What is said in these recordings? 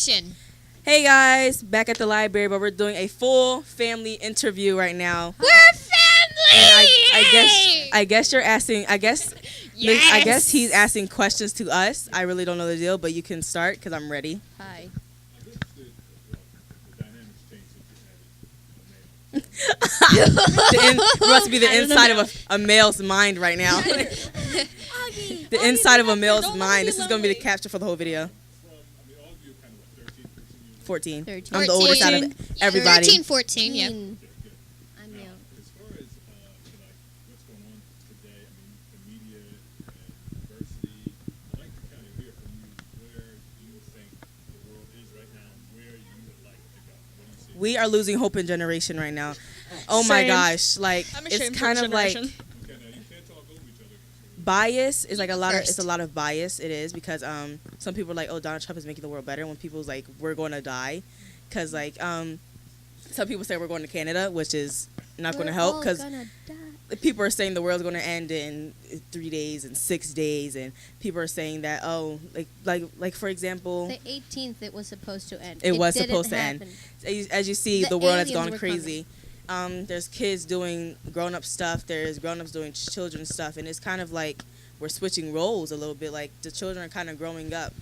Action. Hey guys, back at the library, but we're doing a full family interview right now. We're family. And I guess you're asking. I guess he's asking questions to us. I really don't know the deal, but you can start because I'm ready. Hi. It must be the inside of a male's mind right now. The inside of a male's mind. This is going to be the capture for the whole video. 14. 13. I'm the oldest out of everybody. 13, 14, yeah. I'm young. As far as what's going on today, I mean, the media and diversity, I'd like to kind of hear from you where you think the world is right now, where you would like to go. What do you see? We are losing hope in generation right now. Oh my gosh, like it's kind of like Okay, now you can't talk over each other. bias is like a lot of it's a lot of bias. It is because some people are like, oh, Donald Trump is making the world better, when people's like, we're going to die, because like some people say we're going to Canada, which is not going to help, because people are saying the world's going to end in 3 days and 6 days, and people are saying that, oh, like for example, The 18th it was supposed to end. It was didn't supposed to happen. end. As you see, The the world has aliens gone were crazy. There's kids doing grown-up stuff. There's grown-ups doing children stuff, and it's kind of like we're switching roles a little bit. Like the children are kind of growing up,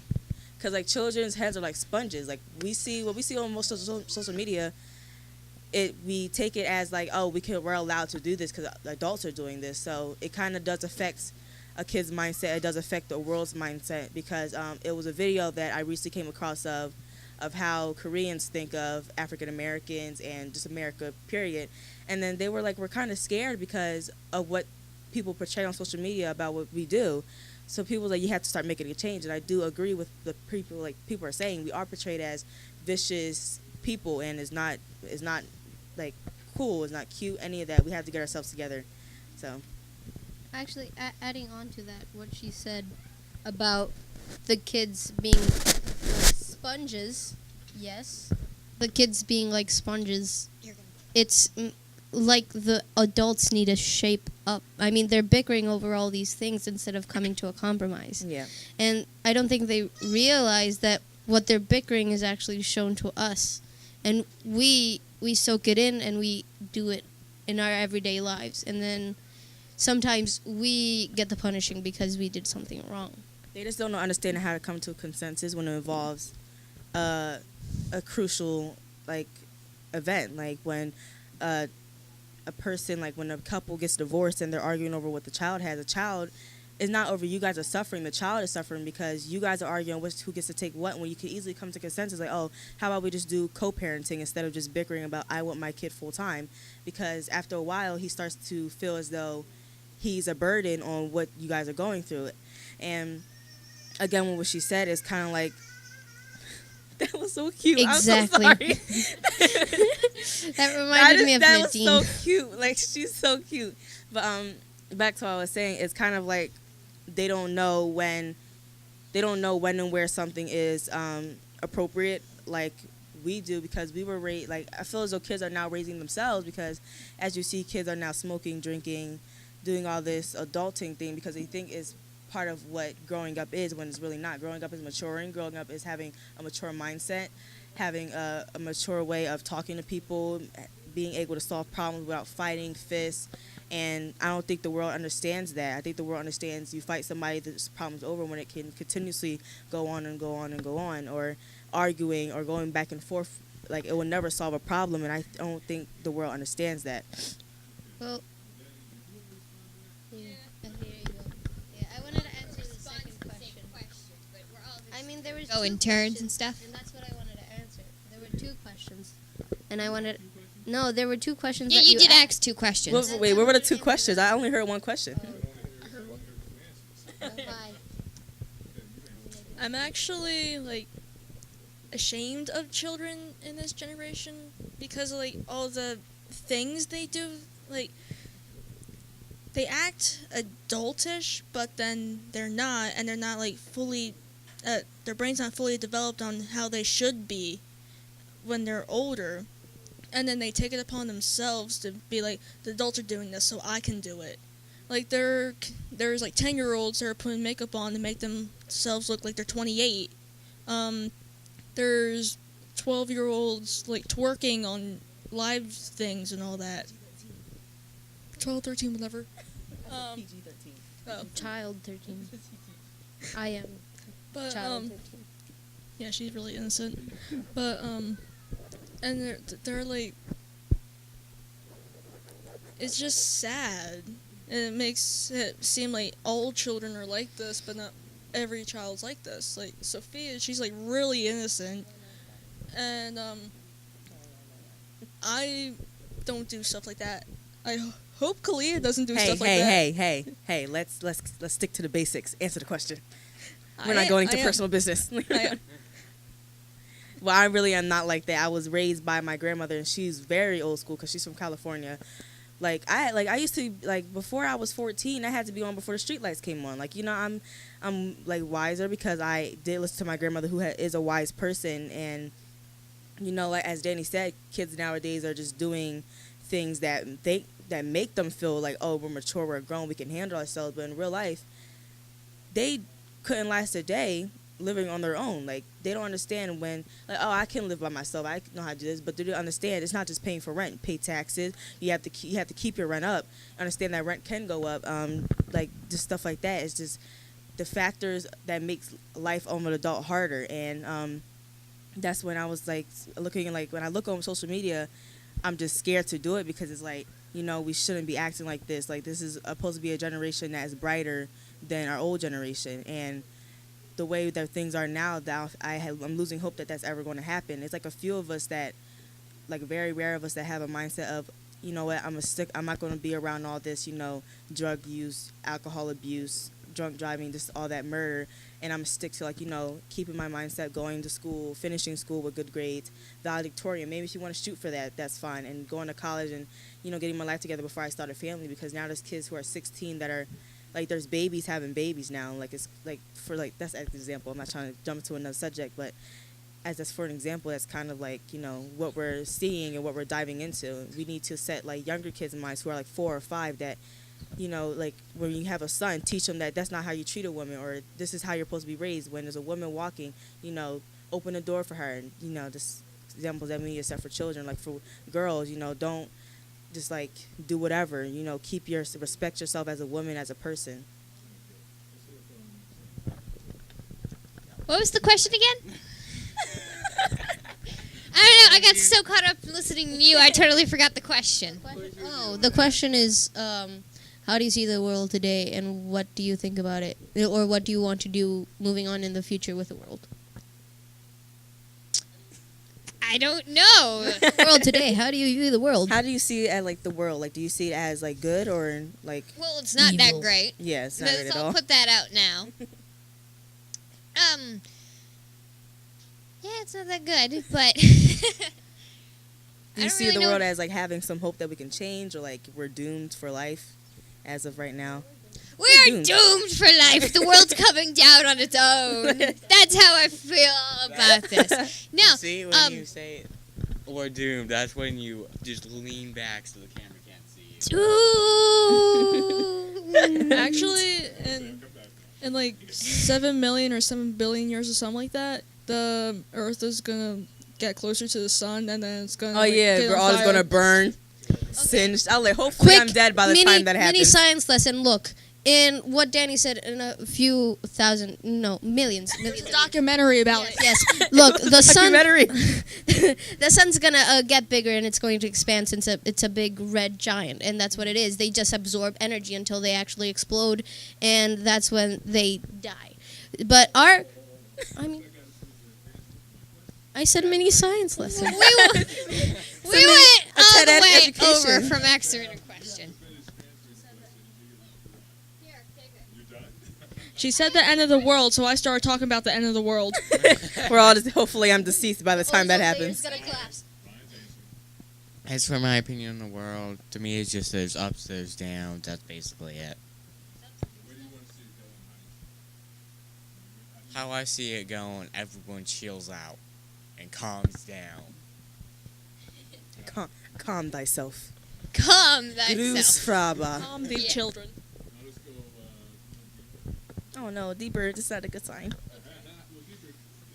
because like children's heads are like sponges. Like what we see on most of social media. We take it as like, oh, we're allowed to do this because adults are doing this. So it kind of does affect a kid's mindset. It does affect the world's mindset, because it was a video that I recently came across of how Koreans think of African Americans and just America, period. And then they were like, we're kind of scared because of what people portray on social media about what we do. So people were like, you have to start making a change. And I do agree with the people, like people are saying, we are portrayed as vicious people, and it's not like cool, it's not cute, any of that. We have to get ourselves together. So Actually, adding on to that, what she said about the kids being like sponges, yes. The kids being like sponges, it's like the adults need to shape up. I mean, they're bickering over all these things instead of coming to a compromise. yeah, And I don't think they realize that what they're bickering is actually shown to us. And we soak it in and we do it in our everyday lives. And then sometimes we get the punishing because we did something wrong. they just don't understand how to come to a consensus when it involves a crucial like event, like when a person, like when a couple gets divorced and they're arguing over what the child has. A child is not over you guys are suffering. The child is suffering because you guys are arguing who gets to take what, when you can easily come to consensus like, oh, how about we just do co-parenting instead of just bickering about I want my kid full time, because after a while he starts to feel as though he's a burden on what you guys are going through. And again, what she said is kind of like, that was so cute. Exactly. I'm so sorry. That reminded me of that Nadine. was so cute. Like, she's so cute. But back to what I was saying, it's kind of like they don't know when and where something is appropriate, like we do, because we were raised. Like, I feel as though kids are now raising themselves, because as you see, kids are now smoking, drinking, doing all this adulting thing because they think it's part of what growing up is, when it's really not. Growing up is maturing. Growing up is having a mature mindset, having a mature way of talking to people, being able to solve problems without fighting fists. And I don't think the world understands that. I think the world understands you fight somebody, the problem's over when it can continuously go on and go on and go on, or arguing or going back and forth. Like, it will never solve a problem, and I don't think the world understands that. Well, yeah, here you go. Yeah, I wanted to answer the second question. I mean, there was Go two in turns questions, and stuff. and that's what I wanted to answer. There were two questions, and I wanted. No, there were two questions. Yeah, that you did asked. ask two questions. Wait, where were the two questions? I only heard one question. Bye. I'm actually like ashamed of children in this generation because of like all the things they do. Like, they act adultish, but then they're not, and they're not like fully. Their brain's not fully developed on how they should be when they're older, and then they take it upon themselves to be like, the adults are doing this, so I can do it. Like, there's like 10-year-olds that are putting makeup on to make themselves look like they're 28. there's 12-year-olds like twerking on live things and all that. 12, 13, whatever. PG-13. Oh, Child 13. I am but child 13. yeah, she's really innocent. But and they're like, it's just sad, and it makes it seem like all children are like this, but not every child's like this. Like Sophia, she's like really innocent, and I don't do stuff like that. I hope Kalia doesn't do stuff like that. Hey, let's stick to the basics. Answer the question. We're not going into personal business. Well, I really am not like that. I was raised by my grandmother, and she's very old school because she's from California. I used to, before I was 14, I had to be on before the street lights came on. I'm like wiser because I did listen to my grandmother, who is a wise person. And as Danny said, kids nowadays are just doing things that make them feel like, oh, we're mature, we're grown, we can handle ourselves. But in real life, they couldn't last a day living on their own. Like, they don't understand when, oh, I can live by myself, I know how to do this. But they don't understand it's not just paying for rent. Pay taxes. You have to keep your rent up. Understand that rent can go up. Just stuff like that. It's just the factors that makes life of an adult harder. And that's when I was looking, when I look on social media, I'm just scared to do it because it's we shouldn't be acting like this. This is supposed to be a generation that is brighter than our old generation. And the way that things are now, I'm losing hope that that's ever going to happen. It's a few of us that, very rare of us that have a mindset of, you know what, I'm not going to be around all this, drug use, alcohol abuse, drunk driving, just all that murder. And I'm going to stick to, keeping my mindset, going to school, finishing school with good grades, valedictorian. Maybe if you want to shoot for that, that's fine. And going to college and, getting my life together before I start a family. Because now there's kids who are 16 that are, there's babies having babies now. That's an example. I'm not trying to jump to another subject, but that's for an example, that's kind of what we're seeing and what we're diving into. We need to set younger kids in minds who are 4 or 5 that, when you have a son, teach them that that's not how you treat a woman, or this is how you're supposed to be raised. When there's a woman walking, open the door for her. And, just examples that we need to set for children. For girls, don't just do whatever, respect yourself as a woman, as a person. What was the question again? I don't know. I got so caught up listening to you, I totally forgot the question. Oh, the question is, how do you see the world today, and what do you think about it? Or what do you want to do moving on in the future with the world? I don't know. World today, how do you view the world? How do you see it as the world? Do you see it as good or Well, it's not Evil. that great. Yeah, it's not great Let's at all all. put that out now. Yeah, it's not that good, but Do you see the world as having some hope that we can change, or we're doomed for life as of right now? we're doomed for life. The world's coming down on its own. That's how I feel about this. No, You see, when you say we're doomed, that's when you just lean back so the camera can't see you. Ooh. Actually, in 7 million or 7 billion years or something like that, the Earth is gonna get closer to the sun, and then it's gonna. Oh yeah, get we're on all just fire. gonna burn, singed. Hopefully I'm dead by the time that happens. Mini science lesson. Look, in what Danny said, in a few thousand, no, millions. There's a documentary about it. Yes. Look, the sun. Documentary. The sun's gonna get bigger, and it's going to expand since it's a big red giant, and that's what it is. They just absorb energy until they actually explode, and that's when they die. But I said mini science lesson. We went all TED the Ed way education. over from answering a question. She said the end of the world, so I started talking about the end of the world. We're all just. Hopefully I'm deceased by the time that happens. As for my opinion on the world, to me it's just there's ups, there's downs. That's basically it. How I see it going, everyone chills out and calms down. Calm thyself. Calm Grüß, thyself. Fraba. Calm the children. Oh no, deeper. That's not a good sign.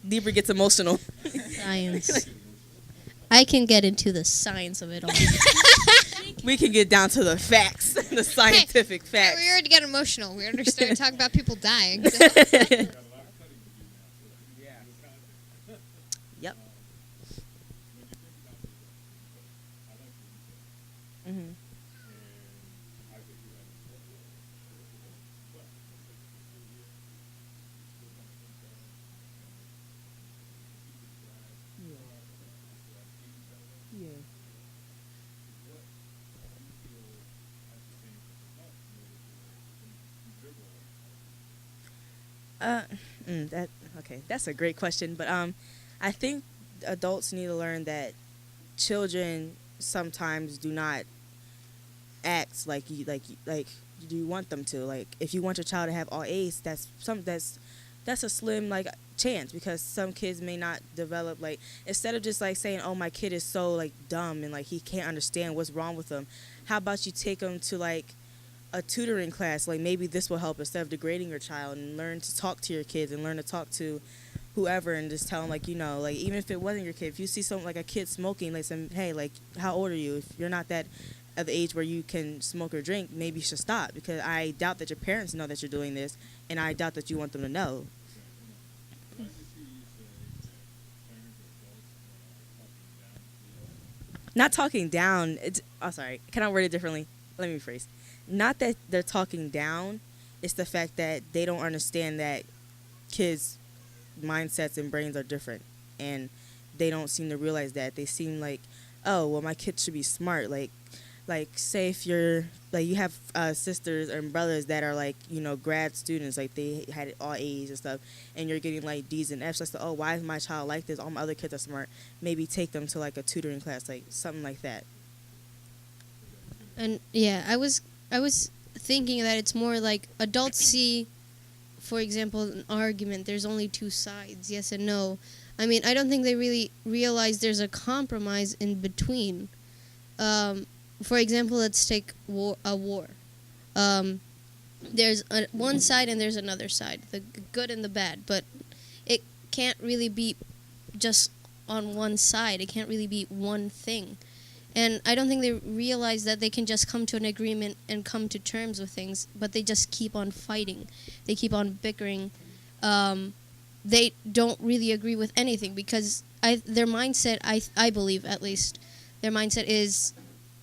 Deeper gets emotional. Science. I can get into the science of it all. We can get down to the facts, the scientific facts. We already got emotional. We already started talking about people dying. So. Yep. Mm-hmm. That's a great question. But I think adults need to learn that children sometimes do not act like you want them to. Like if you want your child to have all A's, that's a slim like chance, because some kids may not develop, like, instead of just like saying, oh, my kid is so like dumb and like he can't understand what's wrong with him, how about you take him to like a tutoring class? Like maybe this will help, instead of degrading your child, and learn to talk to your kids and learn to talk to whoever, and just tell them, like, you know, like, even if it wasn't your kid, if you see something like a kid smoking, like, some, hey, like, how old are you? If you're not that at the age where you can smoke or drink, maybe you should stop, because I doubt that your parents know that you're doing this, and I doubt that you want them to know. Not talking down. It's, oh, sorry. Can I word it differently? Let me rephrase. Not that they're talking down. It's the fact that they don't understand that kids' mindsets and brains are different, and they don't seem to realize that. They seem like, oh, well, my kid should be smart. Like say if you're like, you have sisters and brothers that are like, you know, grad students, like they had all A's and stuff, and you're getting like D's and F's. Like, oh, why is my child like this? All my other kids are smart. Maybe take them to like a tutoring class, like something like that. And yeah, I was thinking that it's more like adults see, for example, an argument, there's only two sides, yes and no. I mean, I don't think they really realize there's a compromise in between. For example, let's take a war. There's one side and there's another side, the good and the bad, but it can't really be just on one side. It can't really be one thing. And I don't think they realize that they can just come to an agreement and come to terms with things, but they just keep on fighting. They keep on bickering. They don't really agree with anything, because their mindset, I believe at least, their mindset is,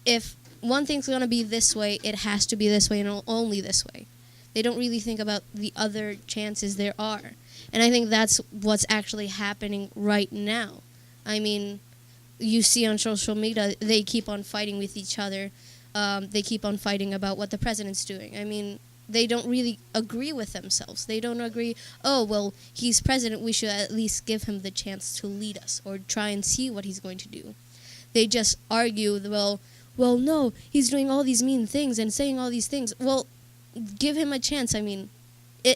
if one thing's going to be this way, it has to be this way and only this way. They don't really think about the other chances there are. And I think that's what's actually happening right now. I mean, you see on social media, they keep on fighting with each other. They keep on fighting about what the president's doing. I mean, they don't really agree with themselves. They don't agree, oh, well, he's president, we should at least give him the chance to lead us or try and see what he's going to do. They just argue, well, no, he's doing all these mean things and saying all these things. Well, give him a chance. I mean,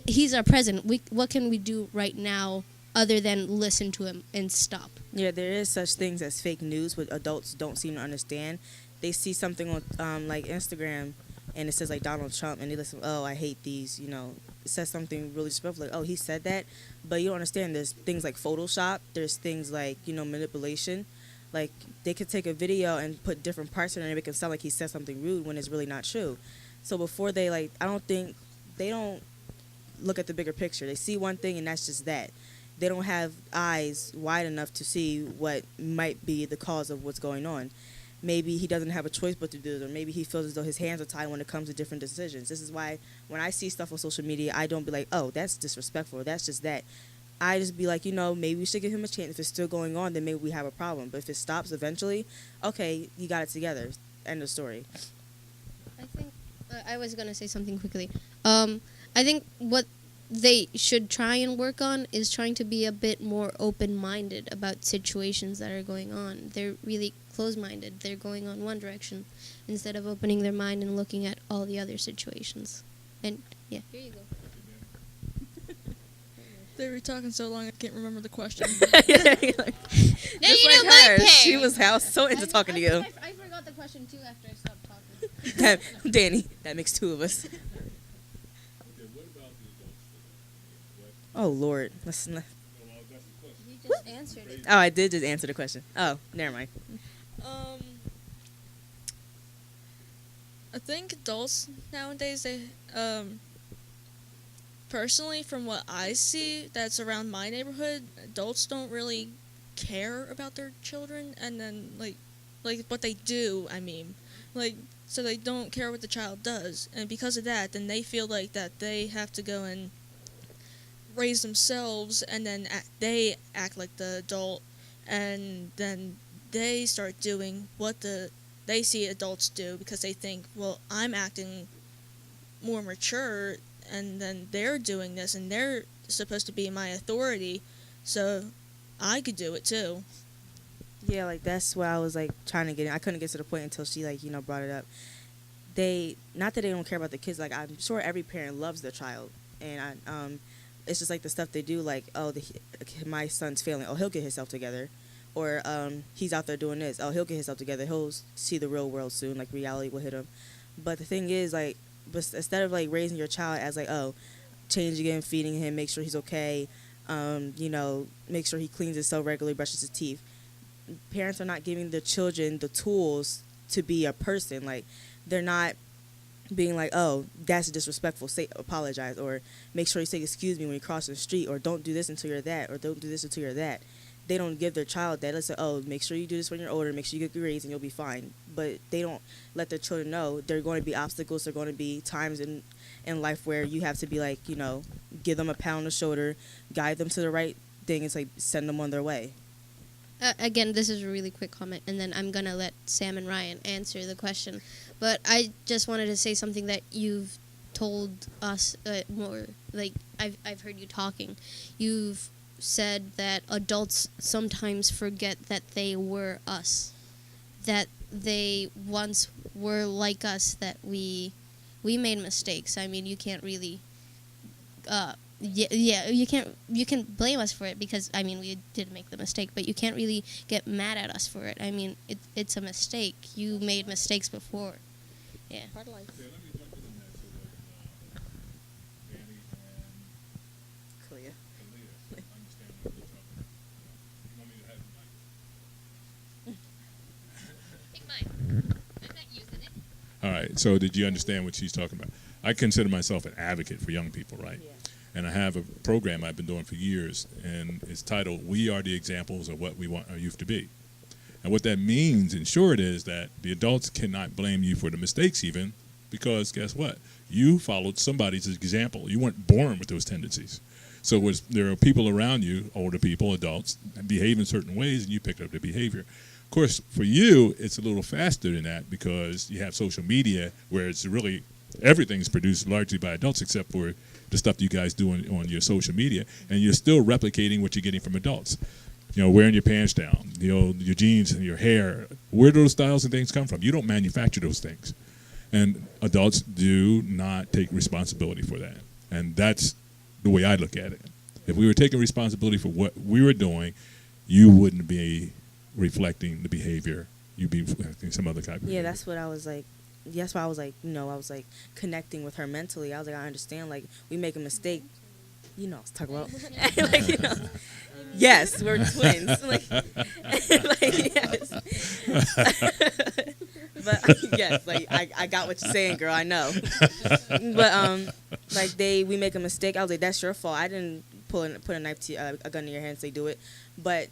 he's our president. What can we do right now other than listen to him and stop? Yeah, there is such things as fake news, which adults don't seem to understand. They see something on like Instagram, and it says like Donald Trump, and they listen, oh, I hate these, you know, it says something really disrespectful, like, oh, he said that, but you don't understand, there's things like Photoshop, there's things like, you know, manipulation. Like, they could take a video and put different parts in it and make it sound like he said something rude when it's really not true. So before they, like, I don't think, they don't look at the bigger picture. They see one thing and that's just that. They don't have eyes wide enough to see what might be the cause of what's going on. Maybe he doesn't have a choice but to do it, or maybe he feels as though his hands are tied when it comes to different decisions. This is why when I see stuff on social media, I don't be like, oh, that's disrespectful, that's just that. I just be like, you know, maybe we should give him a chance. If it's still going on, then maybe we have a problem. But if it stops eventually, okay, you got it together. End of story. I think I was going to say something quickly. I think what they should try and work on is trying to be a bit more open-minded about situations that are going on. They're really closed-minded. They're going on one direction instead of opening their mind and looking at all the other situations. And, yeah, here you go. They were talking so long I can't remember the question. Now you know my pain. She was so into talking to you. I forgot the question, too, after I stopped talking. Danny, that makes two of us. Okay, what about the adults today? Oh, Lord. Let's not. Well, that's the question. just answered it. Oh, I did just answer the question. Oh, never mind. I think adults nowadays, they, personally, from what I see, that's around my neighborhood, adults don't really care about their children, and then, like what they do, I mean. Like, so they don't care what the child does, and because of that, then they feel like that they have to go and raise themselves, and then they act like the adult, and then they start doing what they see adults do because they think, well, I'm acting more mature, and then they're doing this, and they're supposed to be my authority, so I could do it too. Yeah, like that's what I was like trying to get in. I couldn't get to the point until she brought it up. Not that they don't care about the kids. Like, I'm sure every parent loves their child, and it's just like the stuff they do. Like, oh, my son's failing. Oh, he'll get himself together, or he's out there doing this. Oh, he'll get himself together. He'll see the real world soon. Like, reality will hit him. But the thing is, like, instead of like raising your child as like, oh, changing him, feeding him, make sure he's okay, make sure he cleans himself regularly, brushes his teeth. Parents are not giving their children the tools to be a person. Like, they're not being like, oh, that's disrespectful, say apologize, or make sure you say excuse me when you cross the street, or don't do this until you're that, or don't do this until you're that. They don't give their child that. Let's say, oh, make sure you do this when you're older, make sure you get grades and you'll be fine. But they don't let their children know there are going to be obstacles, there are going to be times in life where you have to be like, give them a pat on the shoulder, guide them to the right thing, and like send them on their way. Again, this is a really quick comment, and then I'm going to let Sam and Ryan answer the question. But I just wanted to say something that you've told us more. Like, I've heard you talking. You've said that adults sometimes forget that they were us, that they once were like us, that we made mistakes. I mean, you can't really... you can blame us for it because, I mean, we did make the mistake, but you can't really get mad at us for it. I mean, it's a mistake. You made mistakes before. Yeah. Part of life. Yeah, let me jump in that so that Danny and Clea. Aaliyah understand what we're talking about. You want me to have the mic? Take mine. I'm not using it. All right, so did you understand what she's talking about? I consider myself an advocate for young people, right? Yeah. And I have a program I've been doing for years, and it's titled, We Are the Examples of What We Want Our Youth to Be. And what that means, in short, is that the adults cannot blame you for the mistakes even, because guess what? You followed somebody's example. You weren't born with those tendencies. So there are people around you, older people, adults, behave in certain ways, and you picked up the behavior. Of course, for you, it's a little faster than that because you have social media where it's really everything's produced largely by adults except for the stuff you guys do on your social media, and you're still replicating what you're getting from adults. Wearing your pants down, your jeans and your hair. Where do those styles and things come from? You don't manufacture those things. And adults do not take responsibility for that. And that's the way I look at it. If we were taking responsibility for what we were doing, you wouldn't be reflecting the behavior. You'd be reflecting some other type of behavior. Yeah, that's what I was like. That's why I was like, I was like connecting with her mentally. I was like, I understand. Like, we make a mistake. I was talking about. Like, yes, we're twins. Yes. But yes, like I got what you're saying, girl. I know. But we make a mistake. I was like, that's your fault. I didn't put a knife to a gun in your hand and say do it. But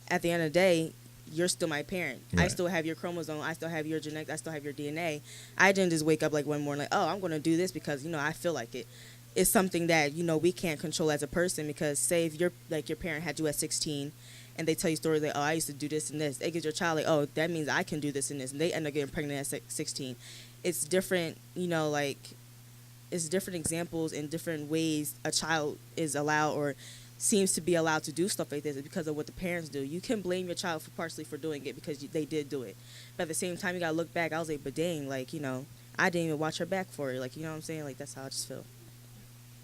at the end of the day, you're still my parent. Right. I still have your chromosome. I still have your genetics. I still have your DNA. I didn't just wake up like one morning like, oh, I'm going to do this because, I feel like it. It's something that, we can't control as a person because say if your parent had you at 16 and they tell you stories like, oh, I used to do this and this. They get your child like, oh, that means I can do this and this. And they end up getting pregnant at 16. It's different, it's different examples and different ways a child is allowed or seems to be allowed to do stuff like this because of what the parents do. You can blame your child partially for doing it because they did do it. But at the same time, you got to look back. I was like, but dang, I didn't even watch her back for it. Like, you know what I'm saying? Like, that's how I just feel.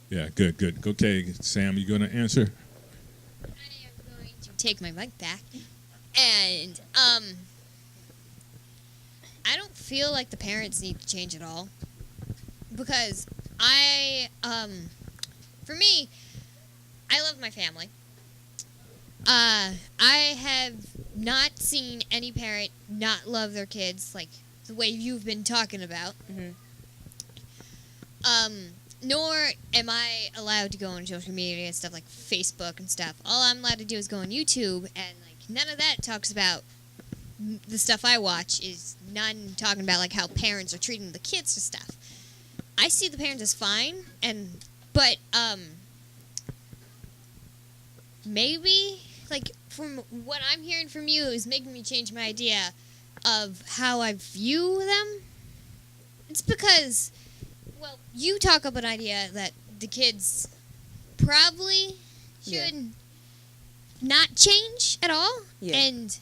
Yeah, good. Okay, Sam, you going to answer? I am going to take my mic back. And, I don't feel like the parents need to change at all. Because for me, I love my family. I have not seen any parent not love their kids like the way you've been talking about. Mhm. Nor am I allowed to go on social media and stuff like Facebook and stuff. All I'm allowed to do is go on YouTube, and like none of that talks about the stuff I watch. Is none talking about like how parents are treating the kids and stuff. I see the parents as fine, but maybe like from what I'm hearing from you is making me change my idea of how I view them. It's because, well, you talk up an idea that the kids probably should not change at all, and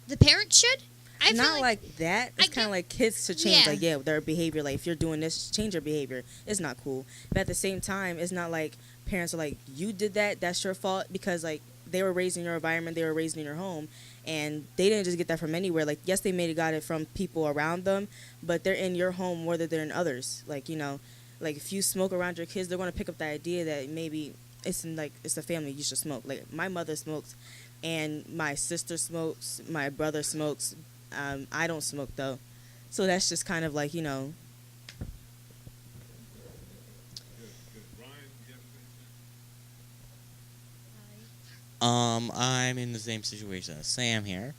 the parents should. I feel Not like that. It's kind of like kids to change, their behavior. Like, if you're doing this, change your behavior. It's not cool. But at the same time, it's not like parents are like, you did that, that's your fault, because, like, they were raised in your environment, they were raised in your home, and they didn't just get that from anywhere. Like, yes, they may have got it from people around them, but they're in your home more than they're in others. Like, you know, like, if you smoke around your kids, they're going to pick up the idea that maybe it's a family, you should smoke. Like, my mother smokes, and my sister smokes, my brother smokes. I don't smoke, though. So that's just kind of like, you know. I'm in the same situation as Sam here,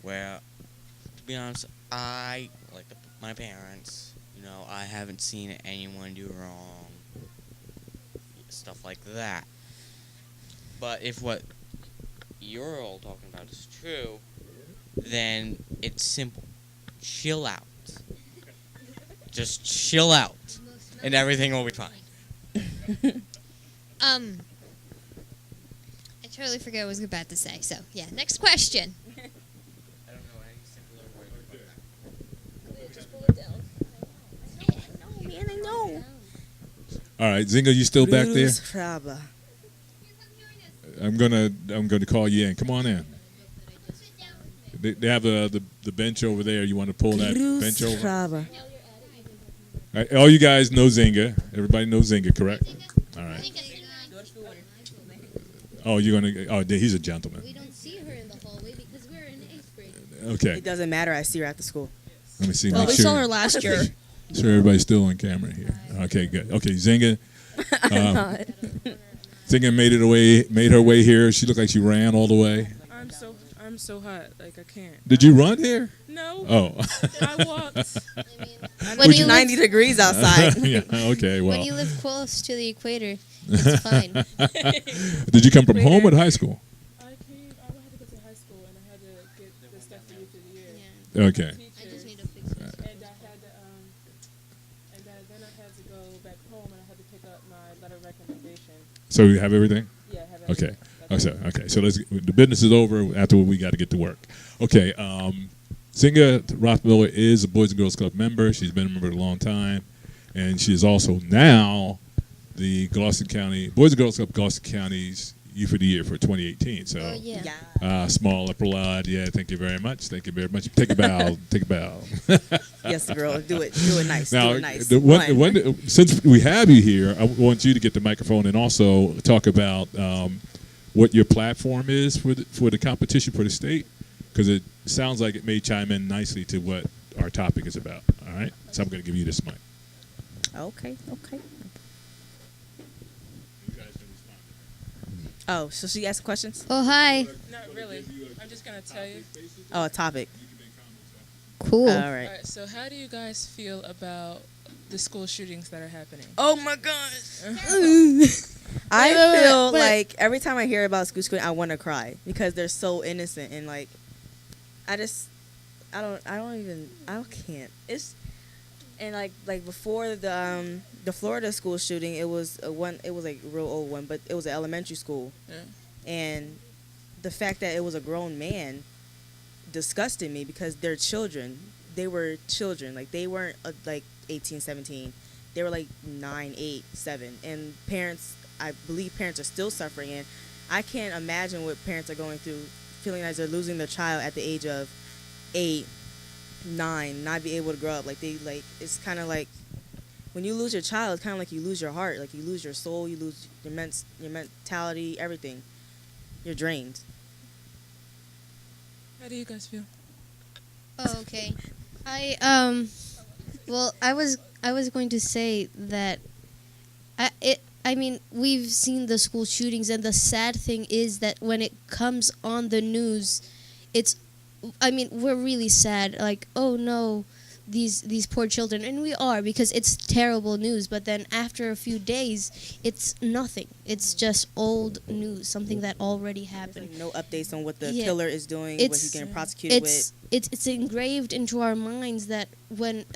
where, to be honest, I, like my parents, you know, I haven't seen anyone do wrong, stuff like that. But if what you're all talking about is true, then it's simple. Chill out. Just chill out, and everything will be fine. I totally forgot what I was about to say. So, yeah, next question. I don't know any simpler way to put that. No, man, I know. All right, Zinga, you still back there? Fraba. I'm gonna call you in. Come on in. They have the bench over there. You want to pull that bench over? Fraba. All right, all you guys know Zinga. Everybody knows Zinga, correct? All right. Oh, you're gonna. Oh, he's a gentleman. We don't see her in the hallway because we're in 8th grade. Okay. It doesn't matter. I see her at the school. Let me see. Well, make we sure. saw her last year. Sure, everybody's still on camera here. Okay, good. Okay, Zinga. Zinga made her way here. She looked like she ran all the way. I'm so hot. Like, I can't. Did you run here? No. Oh. I walked. When you 90 degrees outside. Yeah. Okay. Well. When you live close to the equator, it's fine. Did you come from home or high school? I had to go to high school, and I had to get the stuff to do for the year. Yeah. Okay. I just need to fix it. And I had to, then I had to go back home, and I had to pick up my letter of recommendation. So you have everything? Yeah, I have Okay. everything. Okay. So the business is over. After we got to get to work. Okay. Zinga Rothmiller is a Boys and Girls Club member. She's been a member a long time, and she is also now the Gloucester County Boys and Girls Club Gloucester County's Youth of the Year for 2018. So, Oh, yeah. small upper yeah. Thank you very much. Thank you very much. Take a bow. Take a bow. Yes, girl. Do it. Do it nice. Now, do it nice. Since we have you here, I want you to get the microphone and also talk about what your platform is for the competition for the state, because it sounds like it may chime in nicely to what our topic is about. All right, so I'm going to give you this mic. Okay. Oh, so she asked questions? Oh, hi. Not really. I'm just going to tell you. Oh, a topic. Cool. All All right. right, so how do you guys feel about the school shootings that are happening? Oh my gosh. I feel like every time I hear about school shooting, I want to cry because they're so innocent and like, I can't. It's and like before the Florida school shooting, it was like a real old one, but it was an elementary school, and the fact that it was a grown man disgusted me because they're children. They were children, like they weren't like 18, 17. They were like 9, 8, 7, and parents. I believe parents are still suffering, and I can't imagine what parents are going through, feeling like they're losing their child at the age of 8, 9, not be able to grow up. Like it's kind of like when you lose your child, it's kind of like you lose your heart, like you lose your soul, you lose your mentality, everything. you're drained. How do you guys feel? Oh, okay. Well, I was going to say that I mean, we've seen the school shootings, and the sad thing is that when it comes on the news, I mean, we're really sad. Like, oh no, these poor children, and we are, because it's terrible news. But then after a few days, it's nothing. It's just old news, something that already happened. No updates on what the Yeah. killer is doing, what he's getting prosecuted with. It's engraved into our minds that when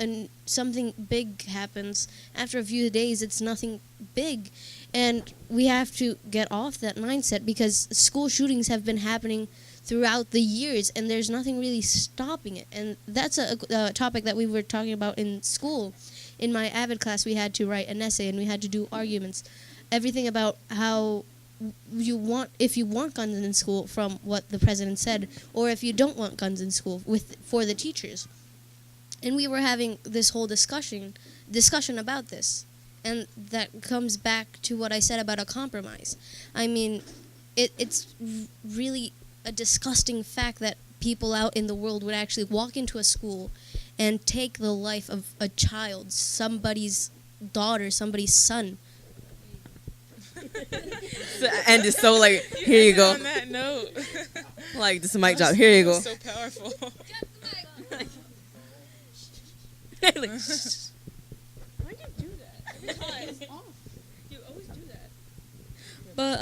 something big happens, after a few days, it's nothing big. And we have to get off that mindset, because school shootings have been happening throughout the years, and there's nothing really stopping it. And that's a topic that we were talking about in school. In my AVID class, we had to write an essay, and we had to do arguments. Everything about how if you want guns in school, from what the president said, or if you don't want guns in school for the teachers. And we were having this whole discussion about this. And that comes back to what I said about a compromise. I mean, it's really a disgusting fact that people out in the world would actually walk into a school and take the life of a child, somebody's daughter, somebody's son. And it's so like, here you go. On that note, Like, this is a mic drop. Here you go. so powerful. Like, Why'd you do that? You always do that. But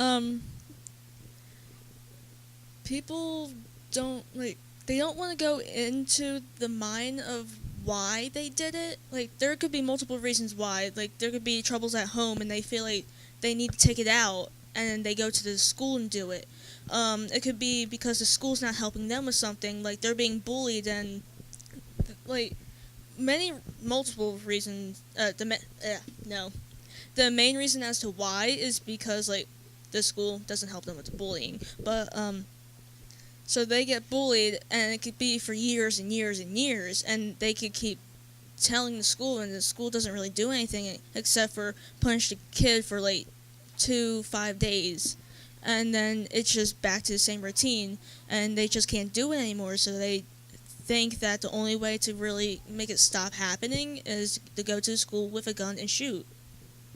people don't they don't want to go into the mind of why they did it. Like, there could be multiple reasons why. Like, there could be troubles at home and they feel like they need to take it out, and they go to the school and do it. It could be because the school's not helping them with something, like they're being bullied, and like multiple reasons. The main reason as to why is because like the school doesn't help them with the bullying. But so they get bullied, and it could be for years and years and years, and they could keep telling the school, and the school doesn't really do anything except for punish the kid for like 2-5 days, and then it's just back to the same routine, and they just can't do it anymore. So they think that the only way to really make it stop happening is to go to the school with a gun and shoot.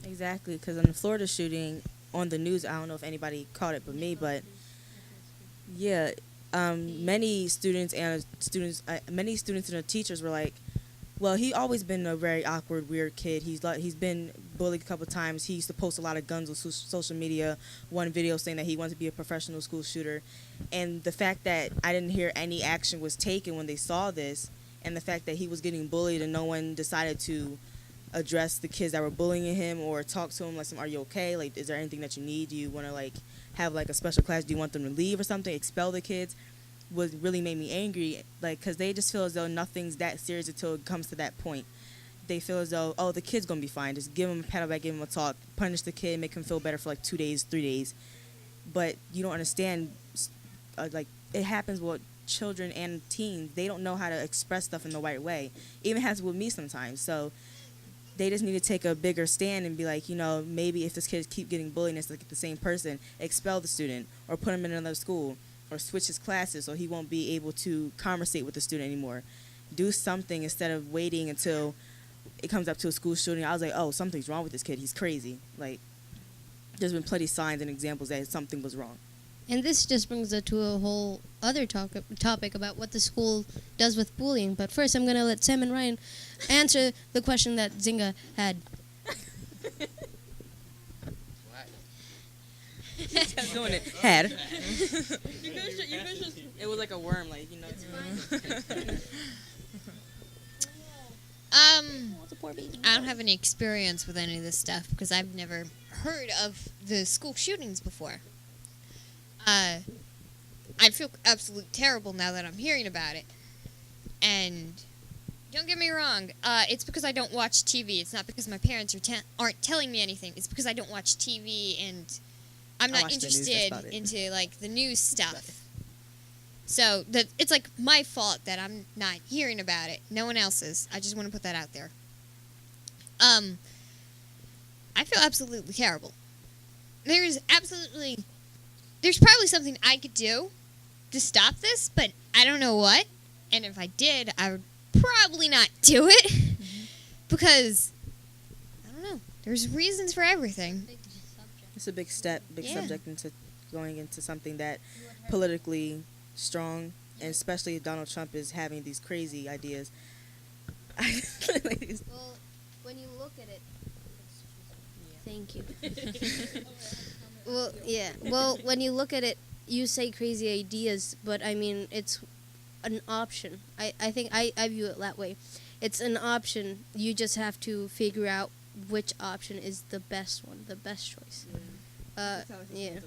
exactly, because in the Florida shooting on the news, I don't know if anybody caught it but me, but yeah, many students and the teachers were like, well, he always been a very awkward, weird kid. He's been bullied a couple times. He used to post a lot of guns on social media. One video saying that he wanted to be a professional school shooter, and the fact that I didn't hear any action was taken when they saw this, and the fact that he was getting bullied and no one decided to address the kids that were bullying him or talk to him, like, are you okay? Like, is there anything that you need? Do you want to like have like a special class? Do you want them to leave or something? Expel the kids? Was really made me angry, like, because they just feel as though nothing's that serious until it comes to that point. They feel as though, oh, the kid's gonna be fine, just give him a pat on the back, give him a talk, punish the kid, make him feel better for like 2 days, 3 days. But you don't understand, like, it happens with children and teens. They don't know how to express stuff in the right way. Even happens with me sometimes. So they just need to take a bigger stand and be like, you know, maybe if this kid keep getting bullied and it's like the same person, expel the student or put him in another school, or switch his classes so he won't be able to conversate with the student anymore. Do something instead of waiting until it comes up to a school shooting. I was like, oh, something's wrong with this kid. He's crazy. Like, there's been plenty of signs and examples that something was wrong. And this just brings us to a whole other topic about what the school does with bullying. But first, I'm going to let Sam and Ryan answer the question that Zinga had. Kept doing it. Had. You guys just It was like a worm, like, you know. I don't have any experience with any of this stuff because I've never heard of the school shootings before. I feel absolutely terrible now that I'm hearing about it. And don't get me wrong, it's because I don't watch TV. It's not because my parents aren't telling me anything. It's because I don't watch TV and I'm not interested into like the news stuff. So it's like my fault that I'm not hearing about it. No one else's. I just want to put that out there. I feel absolutely terrible. There's there's probably something I could do to stop this, but I don't know what. And if I did, I would probably not do it because I don't know. There's reasons for everything. It's a big step, big Yeah. subject into going into something that politically strong, and especially Donald Trump is having these crazy ideas. Well, when you look at it, thank you. Well, yeah. Well, when you look at it, you say crazy ideas, but I mean, it's an option. I think I view it that way. It's an option. You just have to figure out which option is the best one, the best choice. Yeah. Yeah.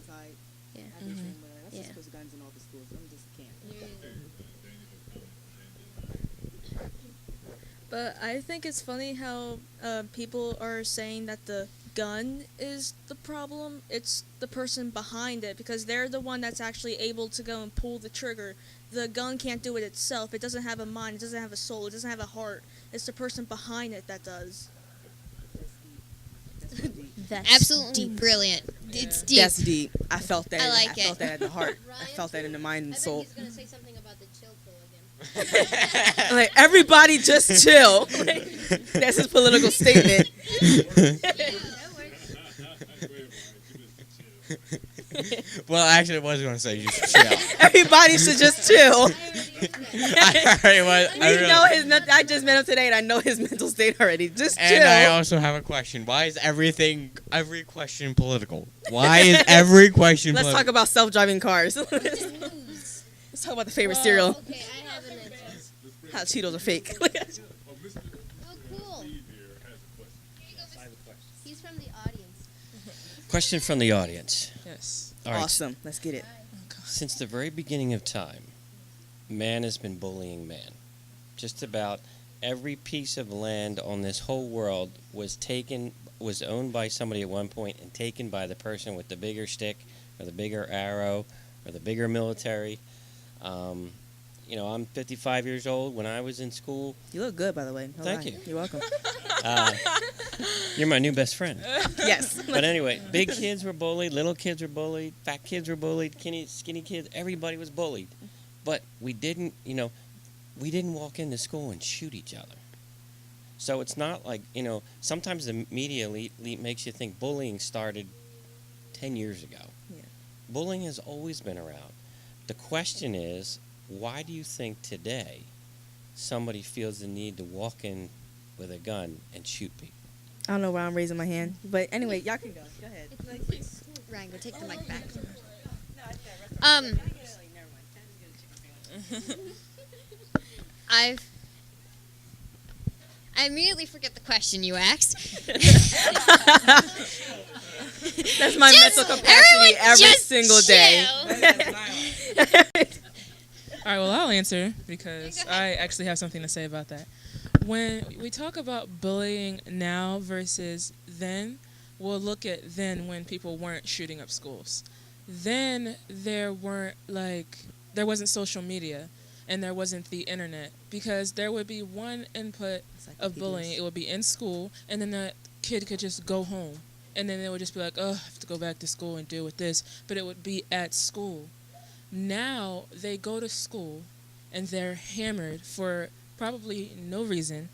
Yeah. Just guns in all the schools. I'm just can't. But I think it's funny how people are saying that the gun is the problem. It's the person behind it because they're the one that's actually able to go and pull the trigger. The gun can't do it itself. It doesn't have a mind. It doesn't have a soul. It doesn't have a heart. It's the person behind it that does. That's Absolutely deep. brilliant. It's deep. That's deep. I felt that. I like I felt it. that at the heart. I felt that in the mind and soul. gonna say something about the chill pill again. Like, everybody just chill. That's his political statement. Well, actually, I was going to say you should chill. Everybody should just chill. I already was. We know his. I just met him today, and I know his mental state already. Just And I chill. also have a question. Why is every question political? Why is every question Let's political? talk about self-driving cars. Let's talk about the favorite cereal. Okay, I have an answer. How Cheetos are fake. Oh, cool. He's from the audience. Question from the audience. Yes. All right. Awesome. Let's get it. Since the very beginning of time, man has been bullying man. Just about every piece of land on this whole world was owned by somebody at one point and taken by the person with the bigger stick or the bigger arrow or the bigger military. I'm 55 years old. When I was in school, You look good, by the way. No Thank lie. you. You're welcome. you're my new best friend. Yes. But anyway, big kids were bullied, little kids were bullied, fat kids were bullied, skinny kids, everybody was bullied. But we didn't walk into school and shoot each other. So it's not like, sometimes the media makes you think bullying started 10 years ago. Yeah. Bullying has always been around. The question is, why do you think today somebody feels the need to walk in with a gun and shoot people? I don't know why I'm raising my hand, but anyway, y'all can go. Go ahead. Ryan, go take the mic back. I immediately forget the question you asked. That's my mental capacity every single day. All right, well, I'll answer because I actually have something to say about that. When we talk about bullying now versus then, we'll look at then when people weren't shooting up schools. Then there wasn't social media and there wasn't the internet because there would be one input of bullying. It would be in school and then that kid could just go home and then they would just be like, oh, I have to go back to school and deal with this. But it would be at school. Now they go to school and they're hammered for probably no reason,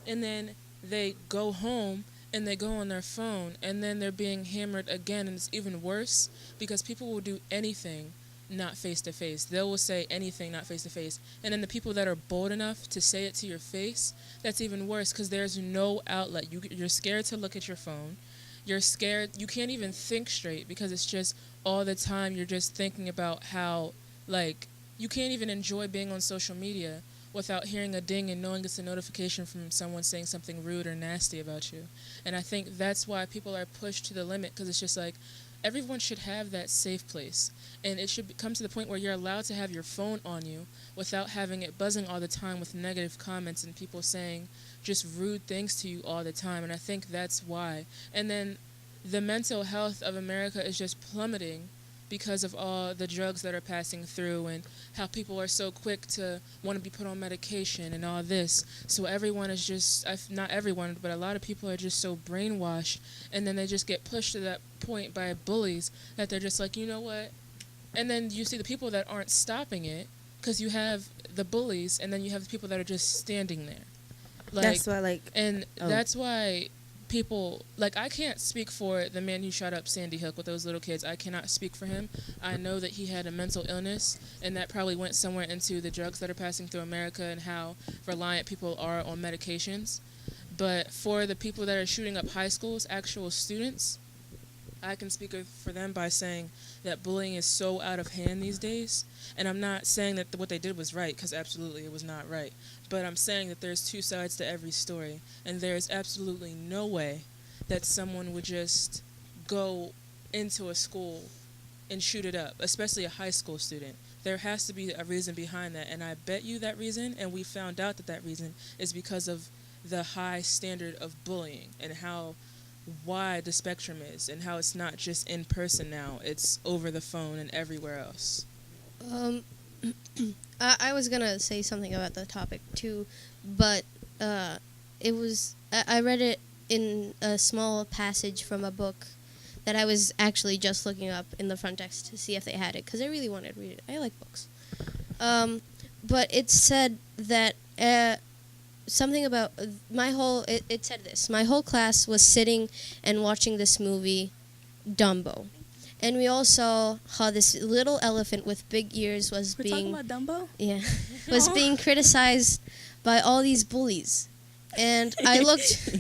and then they go home and they go on their phone and then they're being hammered again, and it's even worse because people will do anything not face to face. They will say anything not face to face, and then the people that are bold enough to say it to your face, that's even worse because there's no outlet. You're scared to look at your phone. You're scared. You can't even think straight because it's just all the time you're just thinking about how, you can't even enjoy being on social media without hearing a ding and knowing it's a notification from someone saying something rude or nasty about you. And I think that's why people are pushed to the limit because it's just everyone should have that safe place. And it should come to the point where you're allowed to have your phone on you without having it buzzing all the time with negative comments and people saying just rude things to you all the time. And I think that's why. And then the mental health of America is just plummeting because of all the drugs that are passing through and how people are so quick to want to be put on medication and all this. So everyone is just, not everyone, but a lot of people are just so brainwashed, and then they just get pushed to that point by bullies that they're just like, you know what, And then you see the people that aren't stopping it, because you have the bullies, and then you have the people that are just standing there. That's why, like, and that's why people, like, I can't speak for the man who shot up Sandy Hook with those little kids. I cannot speak for him. I know that he had a mental illness, and that probably went somewhere into the drugs that are passing through America and how reliant people are on medications. But for the people that are shooting up high schools, actual students, I can speak for them by saying that bullying is so out of hand these days. And I'm not saying that what they did was right, because absolutely it was not right. But I'm saying that there's two sides to every story. And there's absolutely no way that someone would just go into a school and shoot it up, especially a high school student. There has to be a reason behind that. And I bet you that reason, and we found out that that reason is because of the high standard of bullying and how wide the spectrum is, and how it's not just in person now, it's over the phone and everywhere else. I was gonna say something about the topic too, but it was I read it in a small passage from a book that I was actually just looking up in the front text to see if they had it, because I really wanted to read it. I like books. But it said that something about it said this: my whole class was sitting and watching this movie, Dumbo. And we all saw how this little elephant with big ears was We're being... talking about Dumbo? Yeah. Was being criticized by all these bullies. And I looked...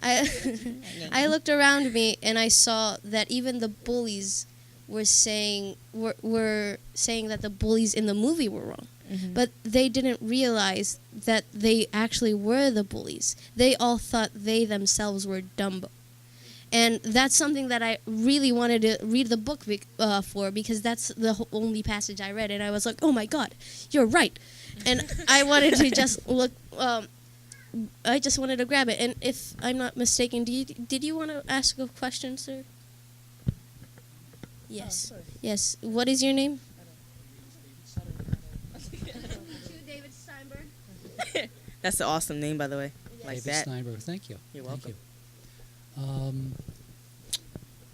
I looked around me and I saw that even the bullies were saying that the bullies in the movie were wrong. Mm-hmm. But they didn't realize that they actually were the bullies. They all thought they themselves were Dumbo. And that's something that I really wanted to read the book for, because that's the only passage I read. And I was like, oh my God, you're right. And I wanted to just look, I just wanted to grab it. And if I'm not mistaken, did you want to ask a question, sir? Yes. Yes. What is your name? David Steinberg. That's an awesome name, by the way. Like David that. Steinberg. Thank you. You're Thank welcome. you.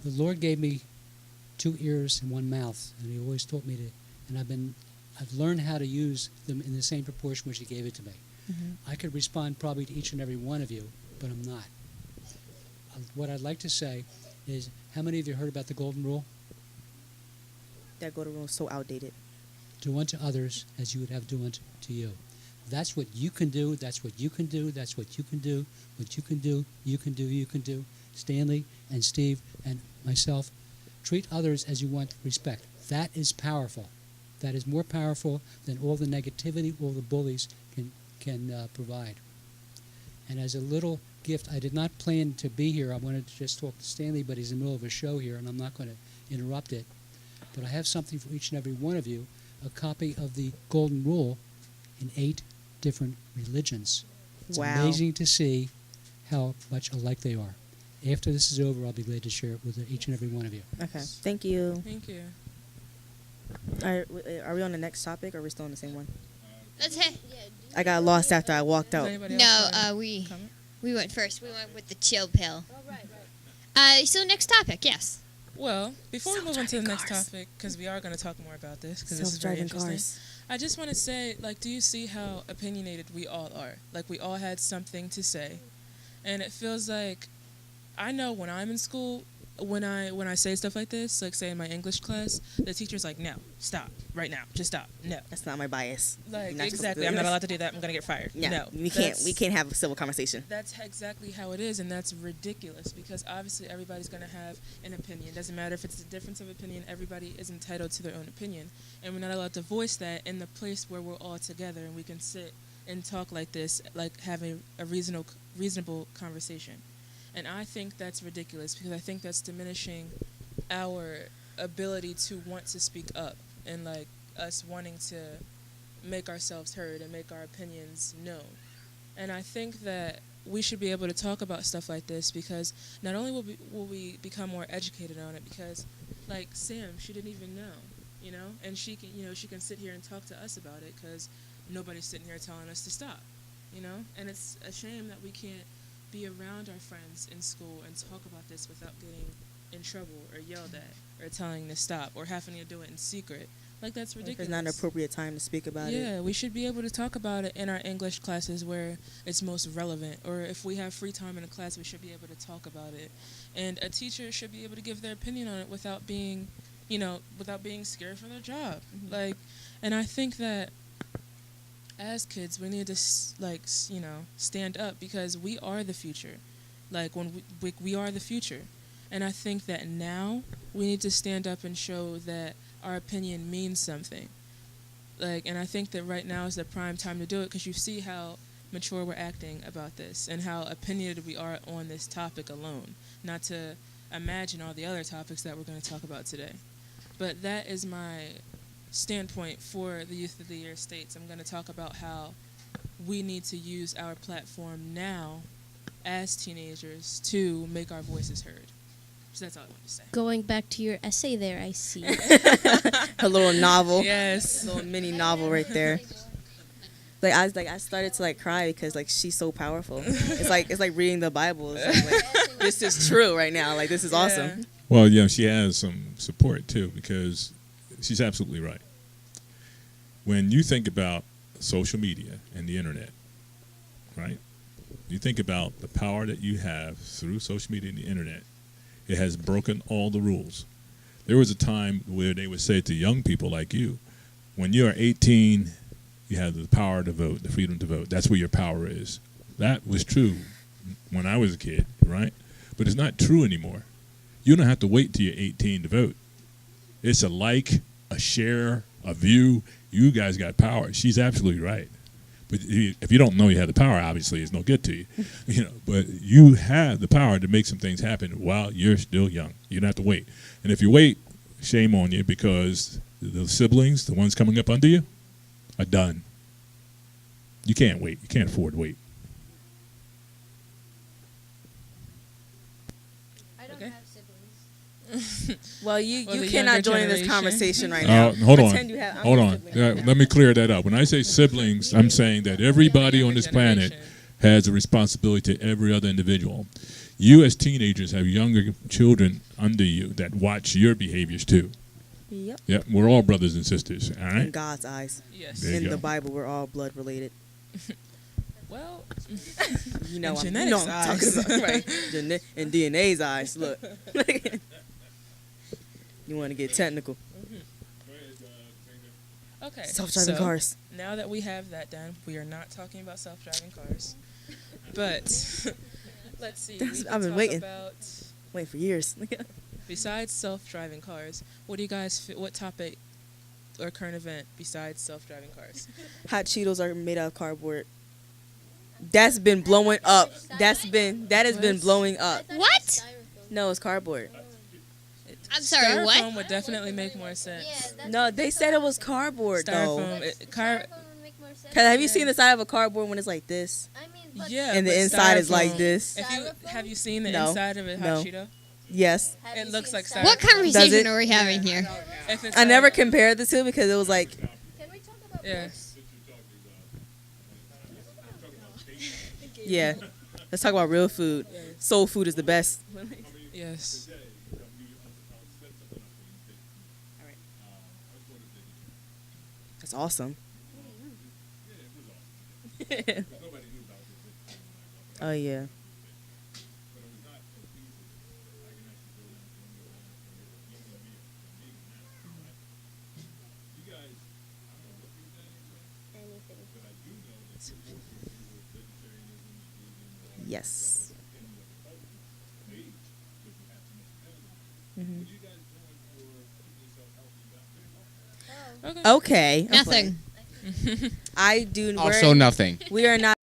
The Lord gave me 2 ears and 1 mouth, and He always taught me to. And I've learned how to use them in the same proportion which He gave it to me. Mm-hmm. I could respond probably to each and every one of you, but I'm not. What I'd like to say is, how many of you heard about the Golden Rule? That Golden Rule is so outdated. Do unto others as you would have do unto you. That's what you can do. That's what you can do. That's what you can do. What you can do, you can do, you can do. Stanley and Steve and myself, treat others as you want respect. That is powerful. That is more powerful than all the negativity all the bullies can provide. And as a little gift, I did not plan to be here. I wanted to just talk to Stanley, but he's in the middle of a show here, and I'm not going to interrupt it. But I have something for each and every one of you, a copy of the Golden Rule in 8 different religions. It's amazing to see how much alike they are. After this is over, I'll be glad to share it with each and every one of you. Okay. Thank you. Thank you. Are we on the next topic, or are we still on the same one? Let's hit. I got lost after I walked out. No, we went first. We went with the chill pill. Oh, right. So next topic, yes. Well, before we move on to the next topic, because we are going to talk more about this, because this is very interesting. Cars. I just want to say, like, do you see how opinionated we all are? Like, we all had something to say. And it feels like, I know when I'm in school, when I say stuff like this, like, say in my English class, the teacher's like, no, stop, right now, just stop, no. That's not my bias. Like, exactly, I'm not allowed to do that, I'm going to get fired. Yeah, no. We can't have a civil conversation. That's exactly how it is, and that's ridiculous, because obviously everybody's going to have an opinion. Doesn't matter if it's a difference of opinion, everybody is entitled to their own opinion. And we're not allowed to voice that in the place where we're all together and we can sit and talk like this, like having a reasonable conversation. And I think that's ridiculous, because I think that's diminishing our ability to want to speak up, and like us wanting to make ourselves heard and make our opinions known. And I think that we should be able to talk about stuff like this, because not only will we become more educated on it, because like Sam, she didn't even know, and she can sit here and talk to us about it, because nobody's sitting here telling us to stop, and it's a shame that we can't be around our friends in school and talk about this without getting in trouble or yelled at or telling to stop or having to do it in secret. Like, that's If ridiculous. it's not an appropriate time to speak about it. Yeah, we should be able to talk about it in our English classes where it's most relevant. Or if we have free time in a class, we should be able to talk about it. And a teacher should be able to give their opinion on it without being, without being scared for their job. Like, and I think that as kids, we need to, stand up because we are the future. Like, when we are the future. And I think that now we need to stand up and show that our opinion means something. Like, and I think that right now is the prime time to do it because you see how mature we're acting about this and how opinionated we are on this topic alone, not to imagine all the other topics that we're going to talk about today. But that is my standpoint for the Youth of the Year States. I'm going to talk about how we need to use our platform now as teenagers to make our voices heard. So that's all I wanted to say. Going back to your essay there, I see. A little novel. Yes. A little mini novel right there. I started to cry because she's so powerful. It's like reading the Bible. It's like, this is true right now. Like, this is awesome. Well, yeah, she has some support too because she's absolutely right. When you think about social media and the internet, right? You think about the power that you have through social media and the internet. It has broken all the rules. There was a time where they would say to young people like you, when you are 18, you have the power to vote, the freedom to vote. That's where your power is. That was true when I was a kid, right? But it's not true anymore. You don't have to wait till you're 18 to vote. It's a like, a share, a view. You guys got power. She's absolutely right. But if you don't know you have the power, obviously it's no good to you. But you have the power to make some things happen while you're still young. You don't have to wait. And if you wait, shame on you because the siblings, the ones coming up under you, are done. You can't wait. You can't afford to wait. I don't Okay. have siblings. Well, Or you the cannot younger join this generation. conversation right now. Hold on. Pretend you have- I'm Hold a on. sibling. Yeah, let me clear that up. When I say siblings, I'm saying that everybody on this planet has a responsibility to every other individual. You as teenagers have younger children under you that watch your behaviors too. Yep. Yep, we're all brothers and sisters, all In right? God's eyes. Yes. There you In go. the Bible, we're all blood related. Well, You know, In I'm talking genetics about, right? In DNA's eyes, look. You want to get technical. okay. Self-driving so cars. Now that we have that done, we are not talking about self-driving cars. But let's see. That's- we can I've been talk waiting. About, Wait for years. besides self-driving cars, what do you guys? What topic or current event besides self-driving cars? Hot Cheetos are made out of cardboard. That's been blowing up. That has been blowing up. What? No, it's cardboard. I'm sorry, Styrofoam what? would definitely make more sense. No, they said it was cardboard though. Styrofoam. Have you seen the side of a cardboard when it's like this? Yeah. And the but inside is like styrofoam- this? Have you seen the No. inside of a hot No. Cheeto? Yes. It looks like What styrofoam. conversation it? are we having here? If it's I never like- compared the two because it was like, Yeah. yeah. Let's talk about real food. Soul food is the best. Yes. That's awesome. Oh yeah. Yes. Okay. Okay. Nothing. I do. Also nothing. We are not.